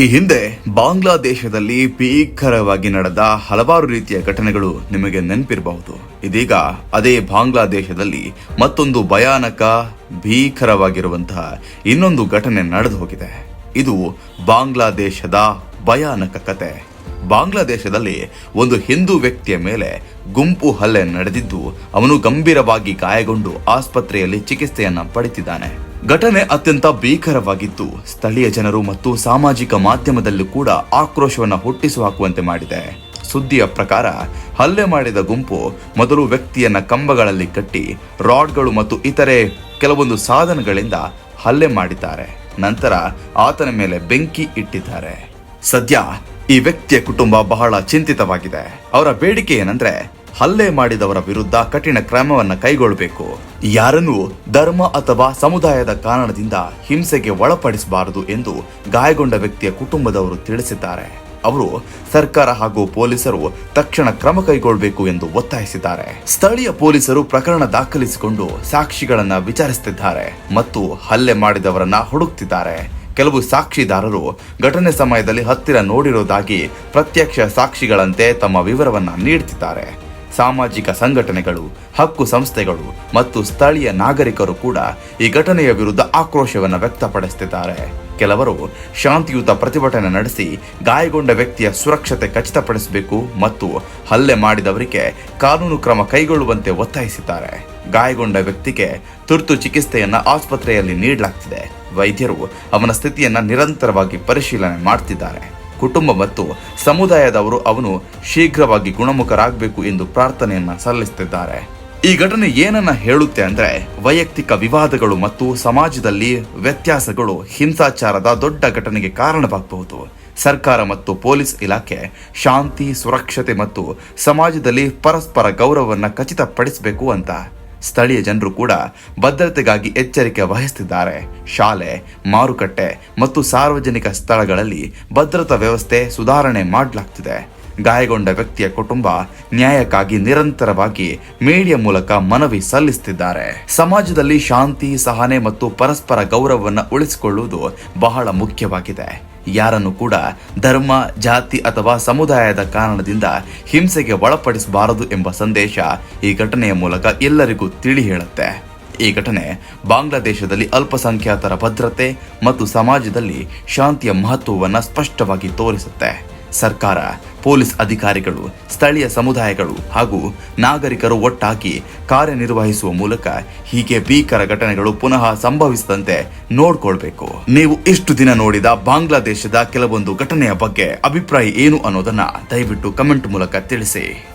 ಈ ಹಿಂದೆ ಬಾಂಗ್ಲಾದೇಶದಲ್ಲಿ ಭೀಕರವಾಗಿ ನಡೆದ ಹಲವಾರು ರೀತಿಯ ಘಟನೆಗಳು ನಿಮಗೆ ನೆನಪಿರಬಹುದು. ಇದೀಗ ಅದೇ ಬಾಂಗ್ಲಾದೇಶದಲ್ಲಿ ಮತ್ತೊಂದು ಭಯಾನಕ ಭೀಕರವಾಗಿರುವಂತಹ ಇನ್ನೊಂದು ಘಟನೆ ನಡೆದು ಹೋಗಿದೆ. ಇದು ಬಾಂಗ್ಲಾದೇಶದ ಭಯಾನಕ ಕತೆ. ಬಾಂಗ್ಲಾದೇಶದಲ್ಲಿ ಒಂದು ಹಿಂದೂ ವ್ಯಕ್ತಿಯ ಮೇಲೆ ಗುಂಪು ಹಲ್ಲೆ ನಡೆದಿದ್ದು, ಅವನು ಗಂಭೀರವಾಗಿ ಗಾಯಗೊಂಡು ಆಸ್ಪತ್ರೆಯಲ್ಲಿ ಚಿಕಿತ್ಸೆಯನ್ನ ಪಡೆದಿದ್ದಾನೆ. ಘಟನೆ ಅತ್ಯಂತ ಭೀಕರವಾಗಿದ್ದು, ಸ್ಥಳೀಯ ಜನರು ಮತ್ತು ಸಾಮಾಜಿಕ ಮಾಧ್ಯಮದಲ್ಲೂ ಕೂಡ ಆಕ್ರೋಶವನ್ನ ಹುಟ್ಟಿಸಿ ಹಾಕುವಂತೆ ಮಾಡಿದೆ. ಸುದ್ದಿಯ ಪ್ರಕಾರ ಹಲ್ಲೆ ಮಾಡಿದ ಗುಂಪು ಮೊದಲು ವ್ಯಕ್ತಿಯನ್ನ ಕಂಬಗಳಲ್ಲಿ ಕಟ್ಟಿ ರಾಡ್ಗಳು ಮತ್ತು ಇತರೆ ಕೆಲವೊಂದು ಸಾಧನಗಳಿಂದ ಹಲ್ಲೆ ಮಾಡಿದ್ದಾರೆ. ನಂತರ ಆತನ ಮೇಲೆ ಬೆಂಕಿ ಇಟ್ಟಿದ್ದಾರೆ. ಸದ್ಯ ಈ ವ್ಯಕ್ತಿಯ ಕುಟುಂಬ ಬಹಳ ಚಿಂತಿತವಾಗಿದೆ. ಅವರ ಬೇಡಿಕೆ ಏನಂದ್ರೆ, ಹಲ್ಲೆ ಮಾಡಿದವರ ವಿರುದ್ಧ ಕಠಿಣ ಕ್ರಮವನ್ನ ಕೈಗೊಳ್ಳಬೇಕು. ಯಾರನ್ನೂ ಧರ್ಮ ಅಥವಾ ಸಮುದಾಯದ ಕಾರಣದಿಂದ ಹಿಂಸೆಗೆ ಒಳಪಡಿಸಬಾರದು ಎಂದು ಗಾಯಗೊಂಡ ವ್ಯಕ್ತಿಯ ಕುಟುಂಬದವರು ತಿಳಿಸಿದ್ದಾರೆ. ಅವರು ಸರ್ಕಾರ ಹಾಗೂ ಪೊಲೀಸರು ತಕ್ಷಣ ಕ್ರಮ ಕೈಗೊಳ್ಳಬೇಕು ಎಂದು ಒತ್ತಾಯಿಸಿದ್ದಾರೆ. ಸ್ಥಳೀಯ ಪೊಲೀಸರು ಪ್ರಕರಣ ದಾಖಲಿಸಿಕೊಂಡು ಸಾಕ್ಷಿಗಳನ್ನ ವಿಚಾರಿಸುತ್ತಿದ್ದಾರೆ ಮತ್ತು ಹಲ್ಲೆ ಮಾಡಿದವರನ್ನ ಹುಡುಕ್ತಿದ್ದಾರೆ. ಕೆಲವು ಸಾಕ್ಷಿದಾರರು ಘಟನೆ ಸಮಯದಲ್ಲಿ ಹತ್ತಿರ ನೋಡಿರುವುದಾಗಿ ಪ್ರತ್ಯಕ್ಷ ಸಾಕ್ಷಿಗಳಂತೆ ತಮ್ಮ ವಿವರವನ್ನ ನೀಡುತ್ತಿದ್ದಾರೆ. ಸಾಮಾಜಿಕ ಸಂಘಟನೆಗಳು, ಹಕ್ಕು ಸಂಸ್ಥೆಗಳು ಮತ್ತು ಸ್ಥಳೀಯ ನಾಗರಿಕರು ಕೂಡ ಈ ಘಟನೆಯ ವಿರುದ್ಧ ಆಕ್ರೋಶವನ್ನು ವ್ಯಕ್ತಪಡಿಸುತ್ತಿದ್ದಾರೆ. ಕೆಲವರು ಶಾಂತಿಯುತ ಪ್ರತಿಭಟನೆ ನಡೆಸಿ ಗಾಯಗೊಂಡ ವ್ಯಕ್ತಿಯ ಸುರಕ್ಷತೆ ಖಚಿತಪಡಿಸಬೇಕು ಮತ್ತು ಹಲ್ಲೆ ಮಾಡಿದವರಿಗೆ ಕಾನೂನು ಕ್ರಮ ಕೈಗೊಳ್ಳುವಂತೆ ಒತ್ತಾಯಿಸಿದ್ದಾರೆ. ಗಾಯಗೊಂಡ ವ್ಯಕ್ತಿಗೆ ತುರ್ತು ಚಿಕಿತ್ಸೆಯನ್ನ ಆಸ್ಪತ್ರೆಯಲ್ಲಿ ನೀಡಲಾಗ್ತಿದೆ. ವೈದ್ಯರು ಅವನ ಸ್ಥಿತಿಯನ್ನ ನಿರಂತರವಾಗಿ ಪರಿಶೀಲನೆ ಮಾಡ್ತಿದ್ದಾರೆ. ಕುಟುಂಬ ಮತ್ತು ಸಮುದಾಯದವರು ಅವನು ಶೀಘ್ರವಾಗಿ ಗುಣಮುಖರಾಗಬೇಕು ಎಂದು ಪ್ರಾರ್ಥನೆಯನ್ನ ಸಲ್ಲಿಸುತ್ತಿದ್ದಾರೆ. ಈ ಘಟನೆ ಏನನ್ನ ಹೇಳುತ್ತೆ ಅಂದ್ರೆ, ವೈಯಕ್ತಿಕ ವಿವಾದಗಳು ಮತ್ತು ಸಮಾಜದಲ್ಲಿ ವ್ಯತ್ಯಾಸಗಳು ಹಿಂಸಾಚಾರದ ದೊಡ್ಡ ಘಟನೆಗೆ ಕಾರಣವಾಗಬಹುದು. ಸರ್ಕಾರ ಮತ್ತು ಪೊಲೀಸ್ ಇಲಾಖೆ ಶಾಂತಿ, ಸುರಕ್ಷತೆ ಮತ್ತು ಸಮಾಜದಲ್ಲಿ ಪರಸ್ಪರ ಗೌರವವನ್ನ ಖಚಿತಪಡಿಸಬೇಕು ಅಂತ. ಸ್ಥಳೀಯ ಜನರು ಕೂಡ ಭದ್ರತೆಗಾಗಿ ಎಚ್ಚರಿಕೆ ವಹಿಸುತ್ತಿದ್ದಾರೆ. ಶಾಲೆ, ಮಾರುಕಟ್ಟೆ ಮತ್ತು ಸಾರ್ವಜನಿಕ ಸ್ಥಳಗಳಲ್ಲಿ ಭದ್ರತಾ ವ್ಯವಸ್ಥೆ ಸುಧಾರಣೆ ಮಾಡಲಾಗ್ತಿದೆ. ಗಾಯಗೊಂಡ ವ್ಯಕ್ತಿಯ ಕುಟುಂಬ ನ್ಯಾಯಕ್ಕಾಗಿ ನಿರಂತರವಾಗಿ ಮೀಡಿಯಾ ಮೂಲಕ ಮನವಿ ಸಲ್ಲಿಸುತ್ತಿದ್ದಾರೆ. ಸಮಾಜದಲ್ಲಿ ಶಾಂತಿ, ಸಹನೆ ಮತ್ತು ಪರಸ್ಪರ ಗೌರವವನ್ನು ಉಳಿಸಿಕೊಳ್ಳುವುದು ಬಹಳ ಮುಖ್ಯವಾಗಿದೆ. ಯಾರನ್ನು ಕೂಡ ಧರ್ಮ, ಜಾತಿ ಅಥವಾ ಸಮುದಾಯದ ಕಾರಣದಿಂದ ಹಿಂಸೆಗೆ ಒಳಪಡಿಸಬಾರದು ಎಂಬ ಸಂದೇಶ ಈ ಘಟನೆಯ ಮೂಲಕ ಎಲ್ಲರಿಗೂ ತಿಳಿ ಹೇಳುತ್ತೆ. ಈ ಘಟನೆ ಬಾಂಗ್ಲಾದೇಶದಲ್ಲಿ ಅಲ್ಪಸಂಖ್ಯಾತರ ಭದ್ರತೆ ಮತ್ತು ಸಮಾಜದಲ್ಲಿ ಶಾಂತಿಯ ಮಹತ್ವವನ್ನು ಸ್ಪಷ್ಟವಾಗಿ ತೋರಿಸುತ್ತೆ. ಸರ್ಕಾರ, ಪೊಲೀಸ್ ಅಧಿಕಾರಿಗಳು, ಸ್ಥಳೀಯ ಸಮುದಾಯಗಳು ಹಾಗೂ ನಾಗರಿಕರು ಒಟ್ಟಾಗಿ ಕಾರ್ಯನಿರ್ವಹಿಸುವ ಮೂಲಕ ಹೀಗೆ ಭೀಕರ ಘಟನೆಗಳು ಪುನಃ ಸಂಭವಿಸದಂತೆ ನೋಡ್ಕೊಳ್ಬೇಕು. ನೀವು ಇಷ್ಟು ದಿನ ನೋಡಿದ ಬಾಂಗ್ಲಾದೇಶದ ಕೆಲವೊಂದು ಘಟನೆಯ ಬಗ್ಗೆ ಅಭಿಪ್ರಾಯ ಏನು ಅನ್ನೋದನ್ನ ದಯವಿಟ್ಟು ಕಮೆಂಟ್ ಮೂಲಕ ತಿಳಿಸಿ.